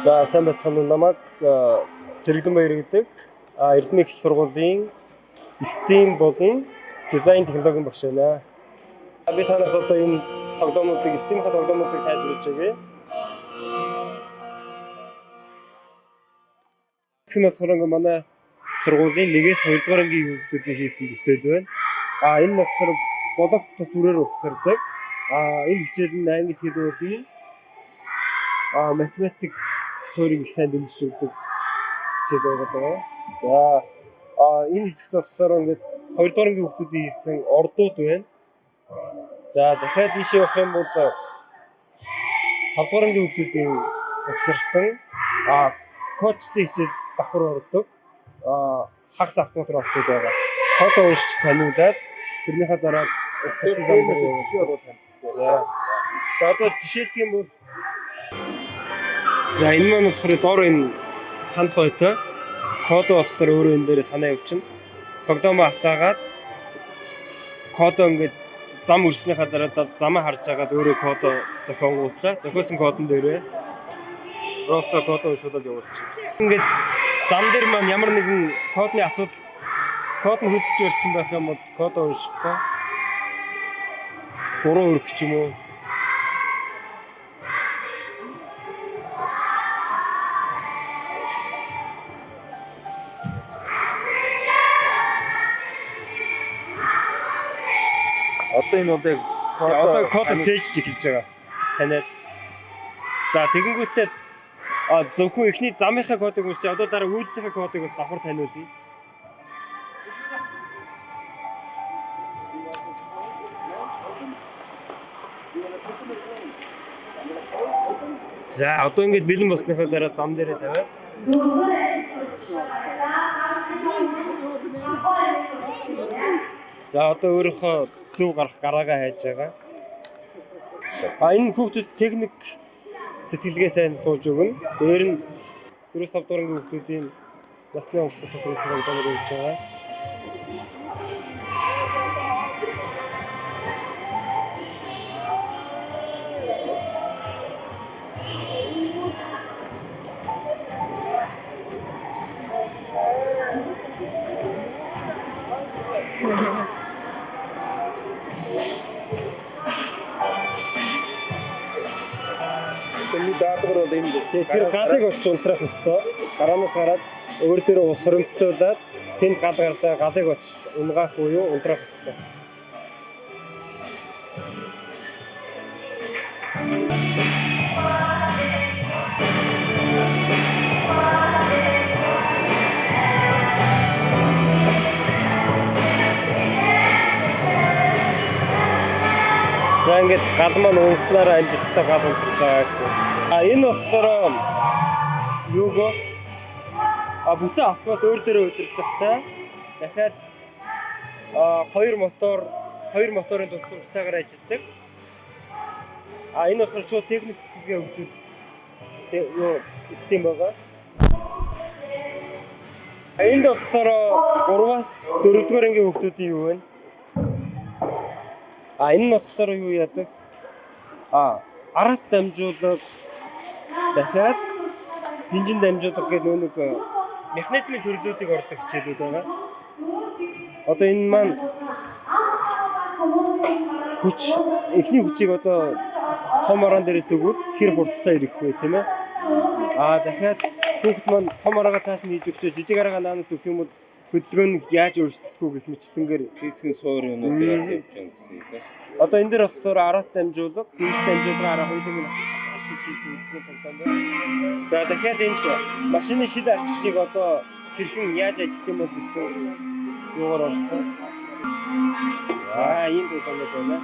За сайн байцгаана уу намайг Сэргэлэн Баяр гэдэг Эрдэнэ их сургуулийн STEAM болон дизайн технологийн багш байна. Би танарт одоо энэ тоглоомуудыг STEAM-ийн тоглоомуудыг тайлбарлаж өгье. Энэ болохоор манай сургуулийн 1-ээс 2 дугаар ангийн хүүхдүүдийн хийсэн бүтээл байна. Энэ нь болохоор блок тус үрээр угсардаг. Энэ хичээл нь англи хэл болон математик суурийг их сайн дэмжиж өгдөг хичээл байгаа. За энэ хэсэгт болохоор ингээд 2 дугаар ангийн хүүхдүүдийн хийсэн ордууд байна. За дахиад ийшээ явах юм бол 5 дугаар ангийн хүүхдүүдийн угсарсан коучлын хичээл давхар ордог. Хагас автоматар автууд байгаа. Код уншиж таниулаад тэрнийхээ дараа угсарсан зам дээр явуулдаг. За одоо жишээлх юм бол за энэ маань болохоор доор энэ санах байтай. Код болохоор өөрөө энэ дээр санаа явуулчихна. Тоглоомоо асаагаад код ингээд зам үрснийхаа дараа замаа харж агаад өөрөө код зохиогууллаа. Зохиосон кодон дээрээ ролто код уншуулаад явуулчихна. Ингээд зам дээр маань ямар нэгэн кодны асуудал код нь хөдөлж өрцөн байх юм бол код уншихгүй. Буруу өрөх ч юм уу. Одоо энэ бол яг код цээжж эхэлж байгаа. Танайд. За тэгэнгүүтээ зөвхөн эхний замынхаа кодыг уншиж одоо дараа үйлдэлийнхаа кодыг бас давхар таниулна. За одоо ингэж бэлэн болсныхаа дараа зам дээрээ тавиад за одоо өөрийнхөө зөв гарах гараагаа хайж байгаа. Энэ хүүхдүүд техник сэтгэлгээ сайн сууж өгнө. Дээр нь 4-5 дугаар ангийн хүүхдүүдийн насны онцлог тохиолсон тоглоомыг хийж байгаа. Тэр галыг очиж унтраах ёстой. Гараанаас гараад өөр дээр ус хөрөмтлүүлээд тэнд гал гарч байгаа галыг очиж унгаах буюу унтраах ёстой. За ингээд гал маань унснараа амжилттай гал унтарч байгаа гэсэн. Энэ болохоор юугаа бүтэн автомат өөр дээрээ удирдлагатай. Дахиад хоёр моторын тусламжтайгаар ажилладаг. Энэ болохоор шууд техник сэтгэлгээ хөгжүүлэх систем байгаа. Энд болохоор 3-аас 4 дугаар ангийн хүүхдүүдийн юу вэ? Энэ нь болохоор юу яадаг? Аrat дамжуулаг дахиад динжин дамжуулах гэдэг нэг механизмын төрлүүдийг ордог хичээлүүд байгаа. Одоо энэ маань эхний хүчийг одоо том орон дээрээс өгвөл хэр хурдтай ирэх вэ тийм ээ? Дахиад хүүхэд маань том ороогаа цааш нь хийж өгчөө жижиг араагаа наанаас өгөх юм бол хөдөлгөөн нь яаж өөрчлөгдөх вэ гэх мэтлэнгээр физикийн суур юмнууд яаж явж байгаа гэсэн үг тийм. Одоо энэ дээр болохоор аrat дамжуулаг, динж дамжуулгын араа хоёулыг нь ашиглаж хийсэн хөдөлгөөн тоглоом байна. За дахиад энэ машины шил арчигчийг одоо хэрхэн яаж ажиллах юм бол гэсэн юугаар орсон. За энэ тоглоомод байна.